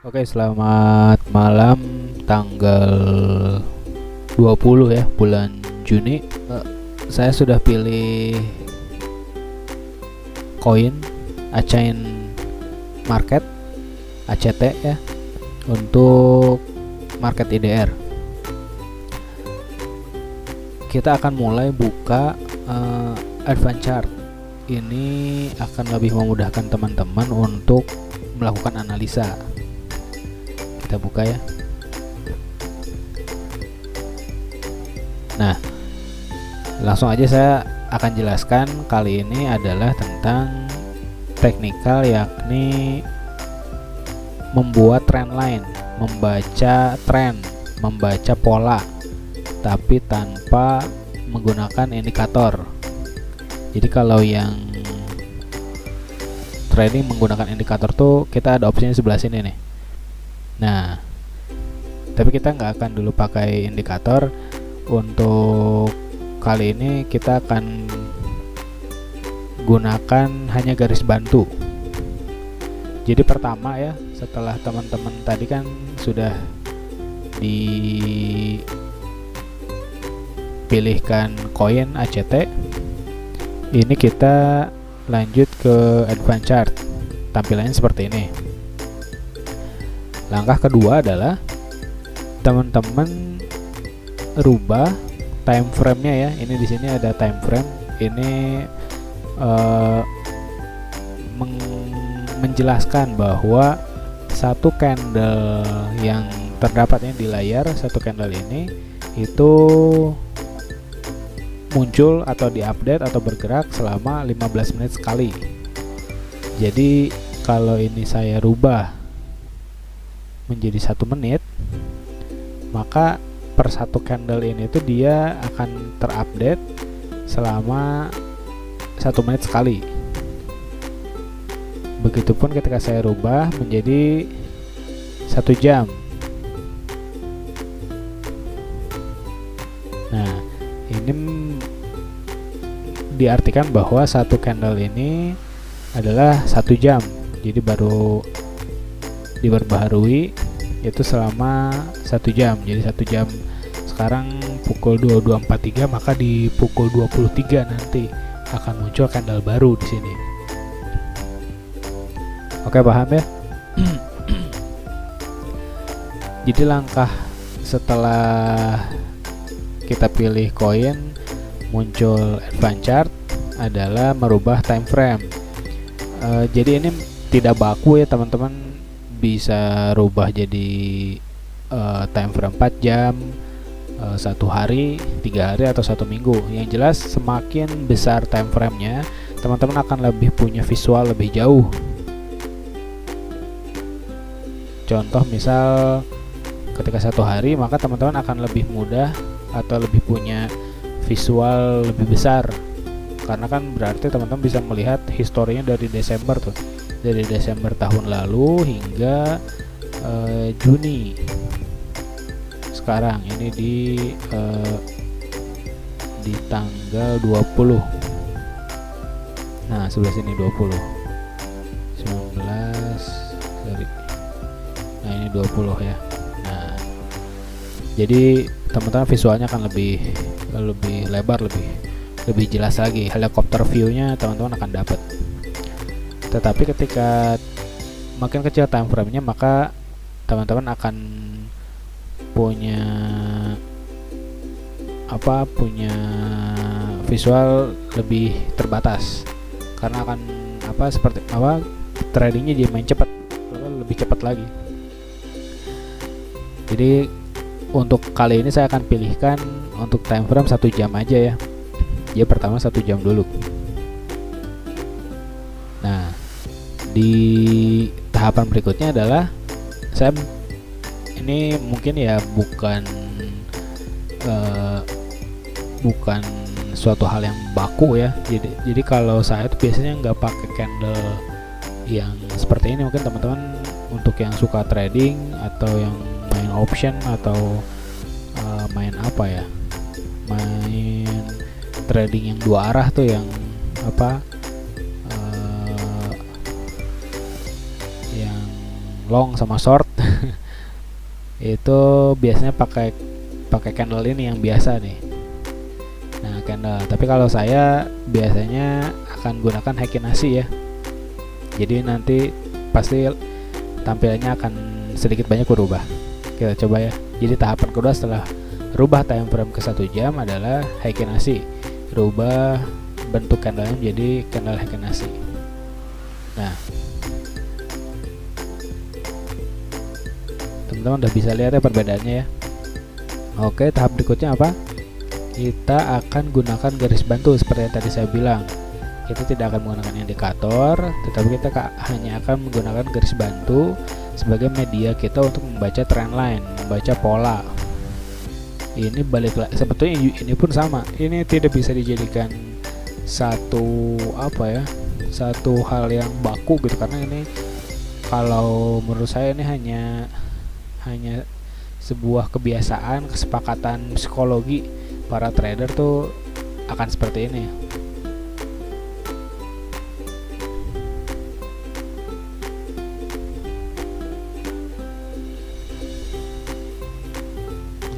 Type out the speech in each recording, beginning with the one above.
Oke, selamat malam tanggal 20 ya, bulan Juni. Saya sudah pilih koin A-Chain Market ACT ya untuk market IDR. Kita akan mulai buka advance chart. Ini akan lebih memudahkan teman-teman untuk melakukan analisa. Kita buka ya. Nah, langsung aja saya akan jelaskan. Kali ini adalah tentang teknikal, yakni membuat trend line, membaca tren, membaca pola, tapi tanpa menggunakan indikator. Jadi kalau yang trading menggunakan indikator tuh kita ada opsinya sebelah sini nih. Nah, tapi kita nggak akan dulu pakai indikator. Untuk kali ini kita akan gunakan hanya garis bantu. Jadi pertama ya, setelah teman-teman tadi kan sudah dipilihkan koin ACT, ini kita lanjut ke advance chart. Tampilannya seperti ini. Langkah kedua adalah teman-teman rubah time frame-nya ya. Ini di sini ada time frame. Ini menjelaskan bahwa satu candle yang terdapatnya di layar, satu candle ini itu muncul atau diupdate atau bergerak selama 15 menit sekali. Jadi kalau ini saya rubah menjadi 1 menit, maka per satu candle ini tuh dia akan terupdate selama 1 menit sekali. Begitupun ketika saya rubah menjadi 1 jam. Nah, ini diartikan bahwa satu candle ini adalah 1 jam. Jadi baru diperbaharui itu selama 1 jam. Jadi 1 jam sekarang pukul 22.43, maka di pukul 23 nanti akan muncul candle baru di sini. Oke, paham ya? Jadi langkah setelah kita pilih koin muncul advance chart adalah merubah time frame. Jadi ini tidak baku ya teman-teman, bisa rubah jadi time frame 4 jam, 1 hari, 3 hari, atau 1 minggu. Yang jelas semakin besar time frame-nya, teman-teman akan lebih punya visual lebih jauh. Contoh misal ketika 1 hari, maka teman-teman akan lebih mudah atau lebih punya visual lebih besar, karena kan berarti teman-teman bisa melihat historinya dari Desember tuh, dari Desember tahun lalu hingga Juni sekarang ini di tanggal 20. Nah, sebelah sini 20 19 sorry. Nah, ini 20 ya. Nah, jadi teman-teman visualnya akan lebih lebar, lebih jelas lagi. Helikopter view-nya teman-teman akan dapat. Tetapi ketika makin kecil time frame-nya, maka teman-teman akan punya visual lebih terbatas, karena akan tradingnya jadi main cepat, lebih cepat lagi. Jadi untuk kali ini saya akan pilihkan untuk time frame 1 jam aja ya. Jadi pertama 1 jam dulu. Nah, di tahapan berikutnya adalah saya ini mungkin ya bukan suatu hal yang baku ya. Jadi kalau saya tuh biasanya nggak pakai candle yang seperti ini. Mungkin teman-teman untuk yang suka trading atau yang main option atau main trading yang 2 arah tuh, yang yang long sama short itu biasanya pakai candle ini yang biasa nih. Nah, candle. Tapi kalau saya biasanya akan gunakan Heikin-Ashi ya. Jadi nanti pasti tampilannya akan sedikit banyak berubah. Kita coba ya. Jadi tahapan kedua setelah rubah time frame ke 1 jam adalah Heikin-Ashi. Rubah bentuk candlenya menjadi candle Heikin-Ashi. Nah, teman-teman udah bisa lihat ya perbedaannya ya. Oke, tahap berikutnya apa? Kita akan gunakan garis bantu seperti yang tadi saya bilang. Kita tidak akan menggunakan indikator, tetapi kita hanya akan menggunakan garis bantu sebagai media kita untuk membaca trend line, membaca pola. Ini balik lagi, sebetulnya ini pun sama. Ini tidak bisa dijadikan satu hal yang baku gitu, karena ini kalau menurut saya ini hanya sebuah kebiasaan, kesepakatan psikologi para trader tuh akan seperti ini.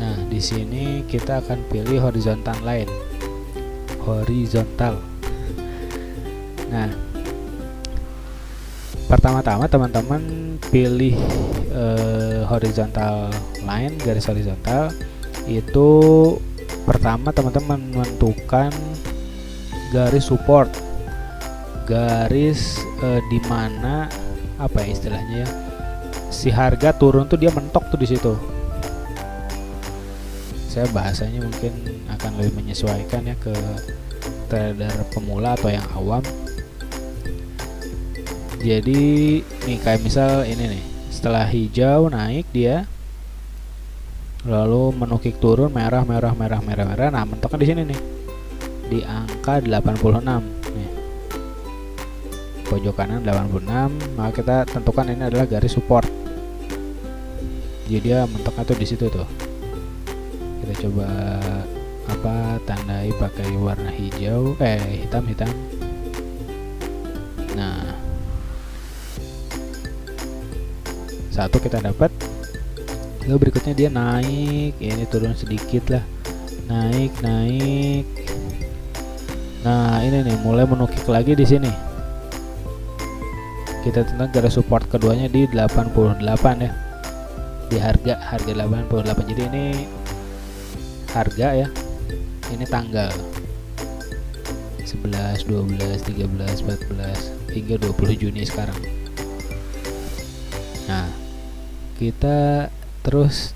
Nah, di sini kita akan pilih horizontal line. Horizontal. Nah, pertama-tama teman-teman pilih horizontal line, garis horizontal. Itu pertama teman-teman menentukan garis support, garis di mana apa ya istilahnya ya, si harga turun tuh dia mentok tuh di situ. Saya bahasanya mungkin akan lebih menyesuaikan ya ke trader pemula atau yang awam. Jadi nih kayak misal ini nih, setelah hijau naik dia, lalu menukik turun merah. Nah, mentoknya di sini nih, di angka 86 nih, pojok kanan 86. Maka kita tentukan ini adalah garis support. Jadi dia mentoknya tuh di situ tuh. Kita coba tandai pakai warna hijau, hitam. Nah, satu kita dapat. Lalu berikutnya dia naik, ini turun sedikit lah, naik. Nah, ini nih mulai menukik lagi di sini. Kita tentang garis support keduanya di 88 ya, di harga 88. Jadi ini harga ya, ini tanggal 11, 12, 13, 14 hingga 20 Juni sekarang. Nah, kita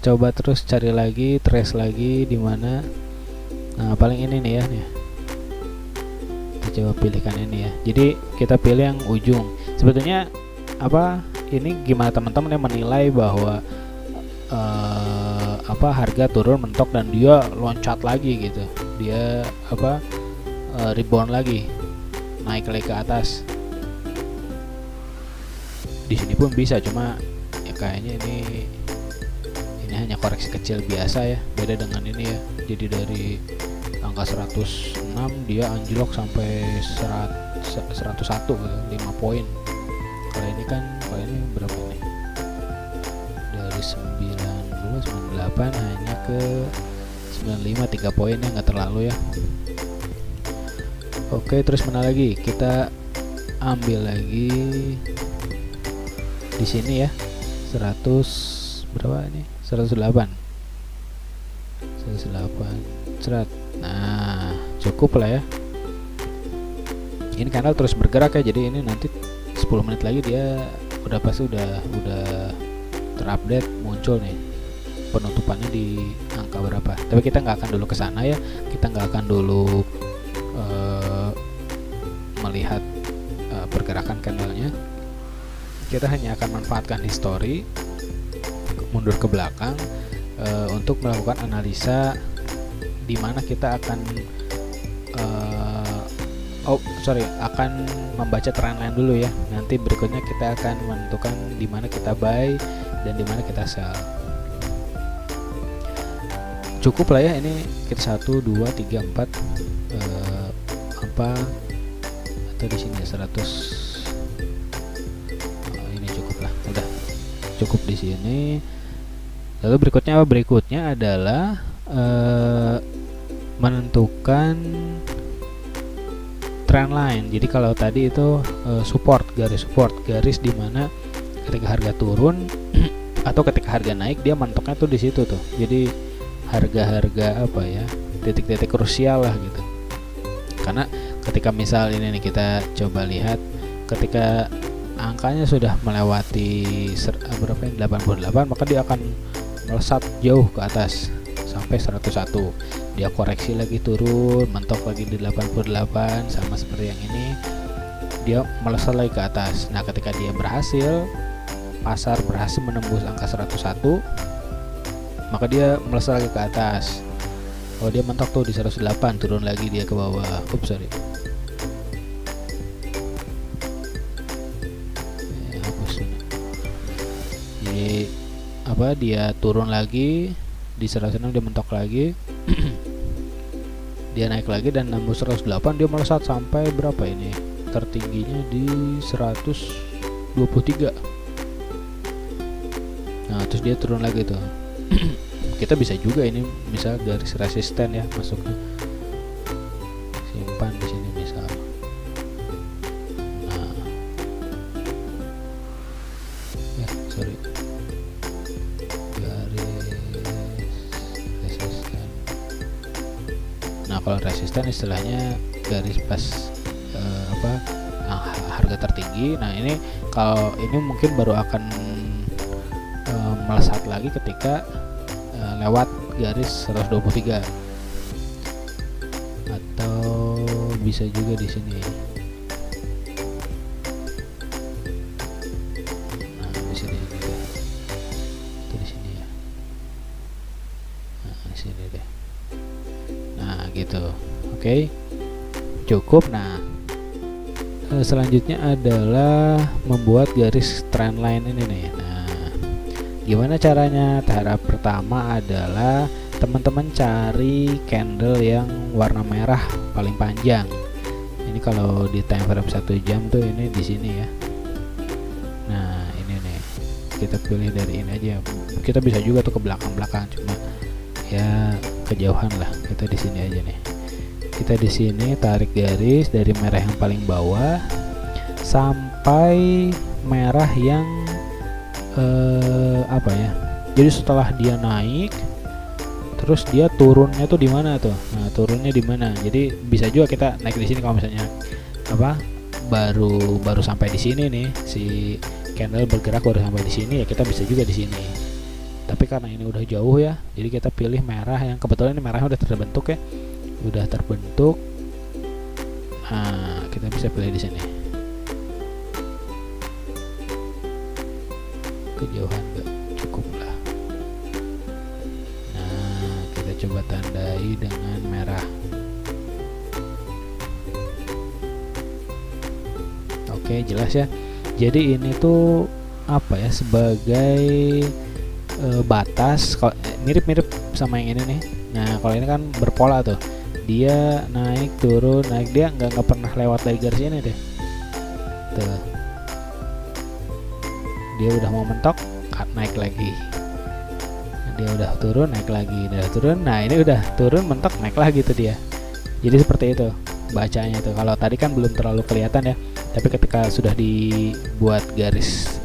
coba terus cari lagi, trace lagi di mana. Nah, paling ini nih ya nih. Kita coba pilihkan ini ya. Jadi kita pilih yang ujung. Sebetulnya ini gimana teman-teman yang menilai bahwa harga turun mentok dan dia loncat lagi gitu. Dia rebound lagi, naik lagi ke atas. Di sini pun bisa, cuma ya kayaknya ini hanya koreksi kecil biasa ya, beda dengan ini ya. Jadi dari angka 106 dia anjlok sampai 101 gitu, 5 poin. Kalau ini berapa nih? Dari 98 hanya ke 95, 3 poin ya, nggak terlalu ya. Oke, terus mana lagi? Kita ambil lagi di sini ya, 100 berapa ini? 108. Nah, cukup lah ya. Ini kanal terus bergerak ya, jadi ini nanti 10 menit lagi dia udah terupdate, muncul nih penutupannya di angka berapa. Tapi kita nggak akan dulu ke sana ya, kita nggak akan dulu melihat pergerakan candlenya. Kita hanya akan manfaatkan history, mundur ke belakang untuk melakukan analisa di mana kita akan akan membaca trendline dulu ya. Nanti berikutnya kita akan menentukan di mana kita buy dan di mana kita sell. Cukup lah ya, ini kita 1 2 3 4 atau di sini 100. Ini cukup lah, udah cukup di sini. Lalu berikutnya apa? Berikutnya adalah menentukan trend line. Jadi kalau tadi itu support, garis di mana ketika harga turun atau ketika harga naik dia mentoknya tuh di situ tuh. Jadi harga-harga apa ya, titik-titik krusial lah gitu. Karena ketika misal ini nih, kita coba lihat ketika angkanya sudah melewati berapa ini, 88, maka dia akan melesat jauh ke atas sampai 101. Dia koreksi lagi turun, mentok lagi di 88, sama seperti yang ini. Dia melesat lagi ke atas. Nah, ketika dia berhasil, pasar berhasil menembus angka 101, maka dia melesat lagi ke atas. Oh, dia mentok tuh di 108, turun lagi dia ke bawah. Sorry. Hapus ini. Jadi apa, dia turun lagi di 106, dia mentok lagi. Dia naik lagi dan nembus 108, dia melesat sampai berapa ini? Tertingginya di 123. Nah, terus dia turun lagi tuh. Kita bisa juga ini misal garis resisten ya masuknya, simpan di sini misal. Nah, ya sorry, garis resisten. Nah, kalau resisten istilahnya garis pas harga tertinggi. Nah, ini kalau ini mungkin baru akan melesat lagi ketika lewat garis 123, atau bisa juga di sini. Nah, bisa di sini deh. Itu di sini ya. Nah, di sini deh. Nah, gitu. Oke. Cukup. Nah, selanjutnya adalah membuat garis trendline ini nih. Gimana caranya? Tahap pertama adalah teman-teman cari candle yang warna merah paling panjang. Ini kalau di time frame 1 jam tuh ini di sini ya. Nah, ini nih. Kita pilih dari ini aja. Kita bisa juga tuh ke belakang-belakang, cuma ya kejauhan lah. Kita di sini aja nih. Kita di sini tarik garis dari merah yang paling bawah sampai merah yang apa ya, jadi setelah dia naik terus dia turunnya tuh di mana tuh. Nah, turunnya di mana, jadi bisa juga kita naik di sini. Kalau misalnya apa baru sampai di sini nih, si candle bergerak baru sampai di sini, ya kita bisa juga di sini. Tapi karena ini udah jauh ya, jadi kita pilih merah yang kebetulan ini merahnya udah terbentuk ya, udah terbentuk. Nah, kita bisa pilih di sini. Kejauhan gak cukup lah. Nah, kita coba tandai dengan merah. Oke, jelas ya. Jadi ini tuh apa ya, sebagai batas. Mirip-mirip sama yang ini nih. Nah, kalau ini kan berpola tuh, dia naik turun naik, dia nggak pernah lewat dari garis ini deh tuh. Dia udah mau mentok, naik lagi. Dia udah turun, naik lagi, udah turun. Nah, ini udah turun, mentok, naik lagi tuh dia. Jadi seperti itu bacanya tuh. Kalau tadi kan belum terlalu kelihatan ya, tapi ketika sudah dibuat garis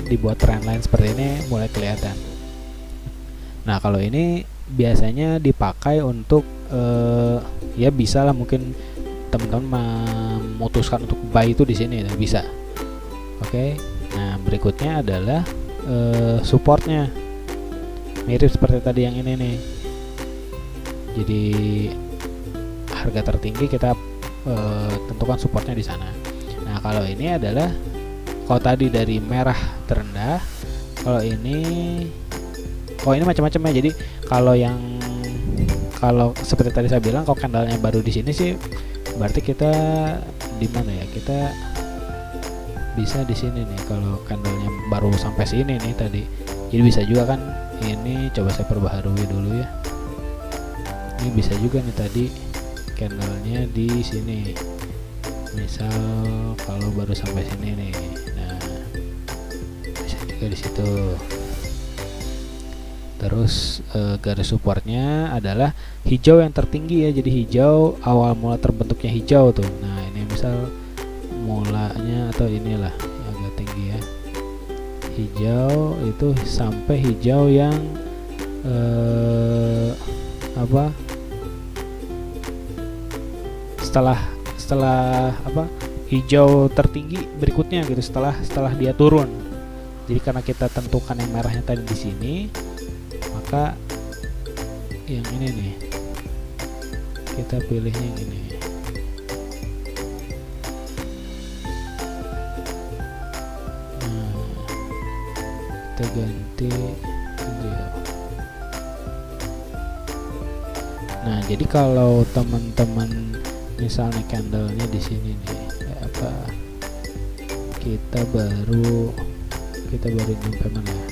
dibuat trendline seperti ini, mulai kelihatan. Nah, kalau ini biasanya dipakai untuk ya bisa lah, mungkin teman-teman memutuskan untuk buy itu di sini bisa. Oke. Nah, berikutnya adalah supportnya, mirip seperti tadi yang ini nih. Jadi harga tertinggi kita tentukan supportnya di sana. Nah, kalau ini adalah, kalau tadi dari merah terendah, kalau ini macam-macam ya. Jadi kalau seperti tadi saya bilang, kalau candlenya baru di sini sih berarti kita di mana ya, kita bisa di sini nih. Kalau candlenya baru sampai sini nih tadi, jadi bisa juga kan. Ini coba saya perbaharui dulu ya. Ini bisa juga nih tadi candlenya di sini. Misal kalau baru sampai sini nih, nah bisa juga di situ. Terus garis supportnya adalah hijau yang tertinggi ya, jadi hijau awal mula terbentuknya hijau tuh. Nah ini misal mulanya atau inilah yang agak tinggi ya, hijau itu sampai hijau yang apa setelah apa hijau tertinggi berikutnya gitu, setelah dia turun. Jadi karena kita tentukan yang merahnya tadi di sini, maka yang ini nih kita pilihnya yang ini. Nah, kita ganti hijau. Nah, jadi kalau teman-teman misalnya candlenya di sini nih, apa kita baru nyampe mana ya?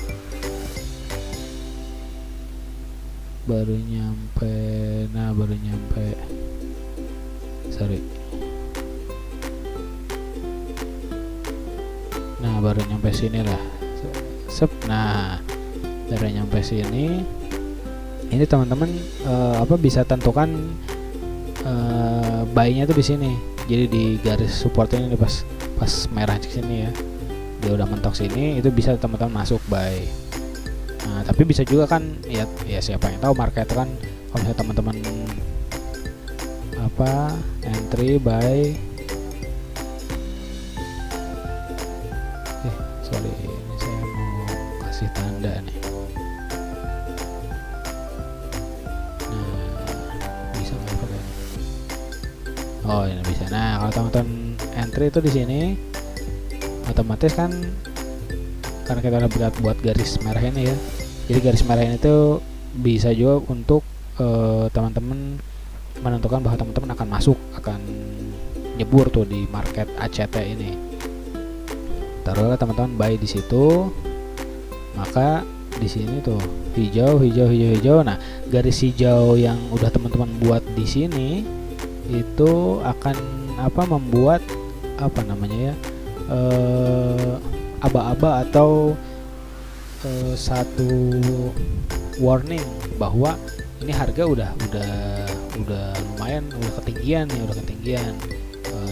Baru nyampe sorry. Nah, baru nyampe sini lah. Nah, baru nyampe sini. Ini teman-teman bisa tentukan buy-nya tuh di sini. Jadi di garis support ini pas merah di sini ya. Dia udah mentok sini, itu bisa teman-teman masuk buy. Nah, tapi bisa juga kan ya siapa yang tahu market kan, kalau misalnya teman-teman entry buy. Sorry, ini saya mau kasih tanda nih. Oh ini bisa. Nah kalau teman-teman entry itu di sini, otomatis kan karena kita udah buat garis merah ini ya. Jadi garis merah ini tuh bisa juga untuk teman-teman menentukan bahwa teman-teman akan masuk, akan nyebur tuh di market ACT ini. Taruhlah teman-teman buy di situ, maka di sini tuh hijau. Nah garis hijau yang udah teman-teman buat di sini itu akan membuat aba-aba atau satu warning bahwa ini harga udah lumayan, udah ketinggian.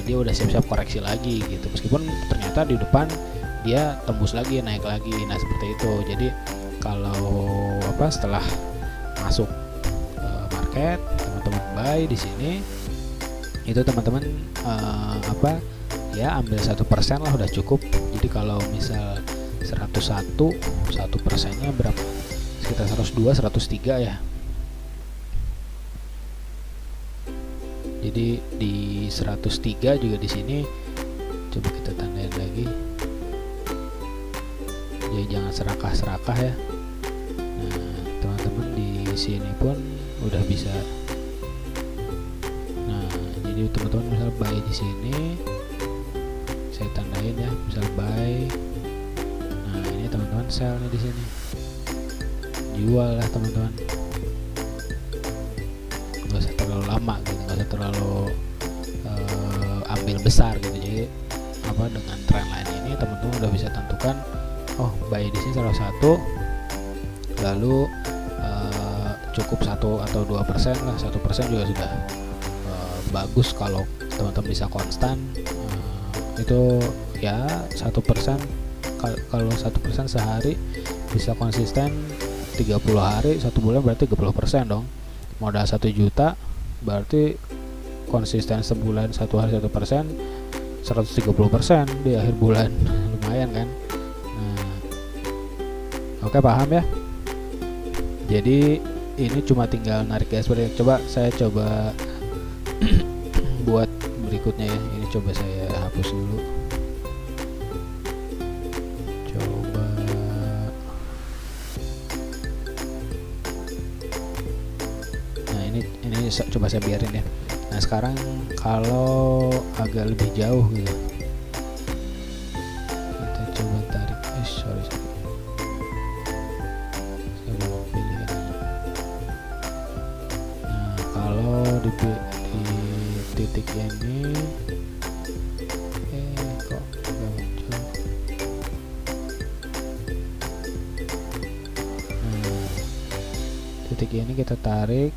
Dia udah siap-siap koreksi lagi gitu, meskipun ternyata di depan dia tembus lagi, naik lagi. Nah seperti itu. Jadi kalau setelah masuk market, teman-teman buy di sini, itu teman-teman ambil 1% lah udah cukup. Jadi kalau misal 101 1%-nya berapa, sekitar 102 103 ya. Jadi di 103 juga di sini coba kita tandain lagi. Jadi jangan serakah ya. Nah teman-teman di sini pun udah bisa. Jadi teman-teman misal buy di sini, saya tandain ya, misal buy. Nah ini teman-teman sell nih di sini, jual lah teman-teman. Nggak usah terlalu lama gitu, nggak usah terlalu ambil besar gitu. Jadi dengan trendline ini teman-teman udah bisa tentukan, oh buy di sini salah satu, lalu cukup 1 atau 2% lah, 1% juga sudah bagus. Kalau teman-teman bisa konstan itu ya 1%. Kalau 1% sehari bisa konsisten 30 hari, 1 bulan berarti 30% dong. Modal 1 juta berarti konsisten sebulan 1 hari 1%, 130% di akhir bulan. Lumayan kan. Nah, oke, paham ya. Jadi ini cuma tinggal narik garis. Coba saya buat berikutnya ya. Ini coba saya hapus dulu. Coba nah ini coba saya biarin ya. Nah sekarang kalau agak lebih jauh gitu, kita coba tarik. Sorry. Saya belum pilih ini. Nah kalau di titik ini kok nggak muncul. titik ini kita tarik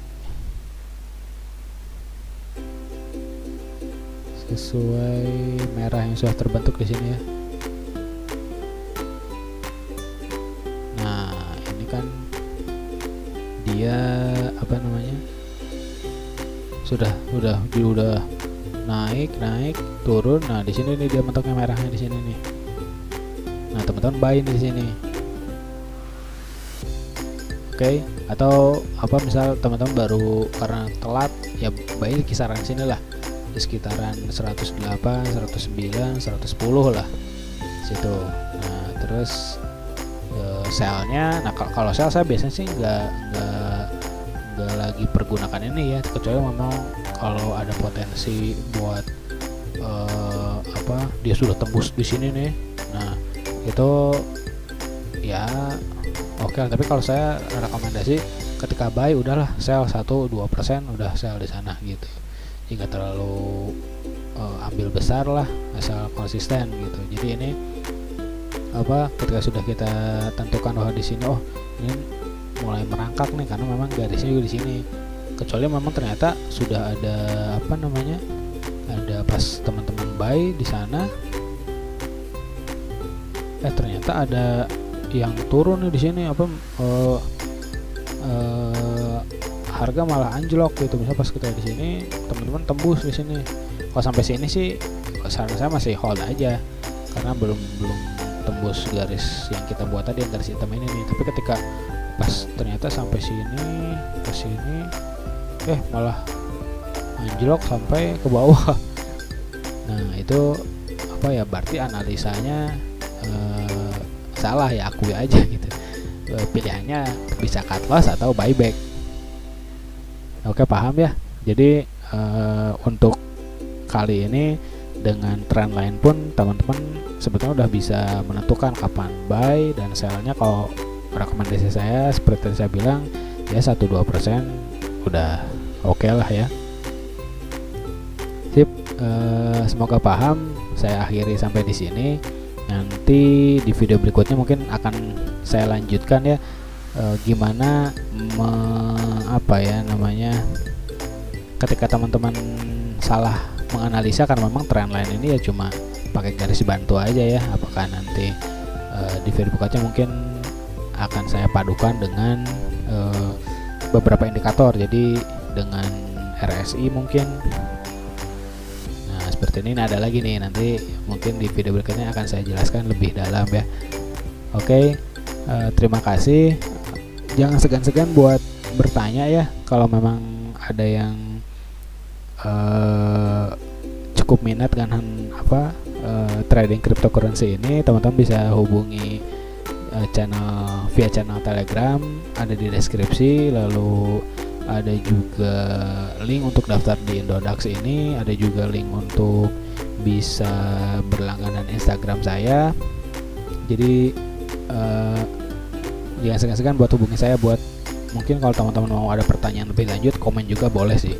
sesuai merah yang sudah terbentuk di sini ya. Nah, ini kan dia apa namanya? Sudah naik turun. Nah, di sini nih dia bentuknya merahnya di sini nih. Nah, teman-teman buy di sini. Oke, atau apa misal teman-teman baru karena telat ya buy di kisaran sini lah. Di sekitaran 108, 109, 110 lah. Situ. Nah, terus selnya, nah kalau sel saya biasanya sih nggak lagi pergunakan ini ya, kecuali memang kalau ada potensi buat dia sudah tembus di sini nih. Nah, itu ya oke. Tapi kalau saya rekomendasi ketika buy udahlah sell 1-2% udah sell di sana gitu. Jadi nggak terlalu ambil besar lah, asal konsisten gitu. Jadi ini ketika sudah kita tentukan bahwa di sini ini mulai merangkak nih karena memang garisnya juga di sini. Kecuali memang ternyata sudah ada ada pas teman-teman buy di sana ternyata ada yang turun nih di sini harga malah anjlok gitu. Misalnya pas kita di sini teman-teman tembus di sini. Kalau sampai sini sih saran saya masih hold aja karena belum tembus garis yang kita buat tadi, yang garis hitam ini nih. Tapi ketika pas ternyata sampai sini ke sini malah anjlok sampai ke bawah. Nah, itu berarti analisanya salah ya, akui aja gitu. Pilihannya bisa cut loss atau buyback. Oke, paham ya. Jadi untuk kali ini dengan tren lain pun teman-teman sebetulnya udah bisa menentukan kapan buy dan sellnya. Kalau rekomendasi saya seperti saya bilang ya 1-2% udah oke lah ya. Sip, semoga paham. Saya akhiri sampai di sini. Nanti di video berikutnya mungkin akan saya lanjutkan ya, gimana ketika teman-teman salah menganalisa karena memang tren line ini ya cuma pakai garis bantu aja ya. Apakah nanti di video berikutnya mungkin akan saya padukan dengan beberapa indikator, jadi dengan RSI mungkin. Nah, seperti ini. Nah, ada lagi nih, nanti mungkin di video berikutnya akan saya jelaskan lebih dalam ya. Oke, terima kasih. Jangan segan-segan buat bertanya ya, kalau memang ada yang cukup minat dengan trading cryptocurrency ini. Teman-teman bisa hubungi via channel Telegram, ada di deskripsi. Lalu ada juga link untuk daftar di Indodax ini, ada juga link untuk bisa berlangganan Instagram saya. Jadi jangan segan-segan buat hubungi saya, buat mungkin kalau teman-teman mau ada pertanyaan lebih lanjut, komen juga boleh sih.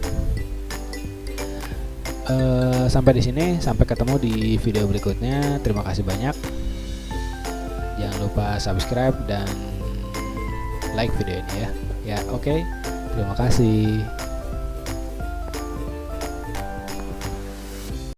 Sampai di sini, sampai ketemu di video berikutnya. Terima kasih banyak. Jangan lupa subscribe dan like video ini ya. Ya, oke. Terima kasih.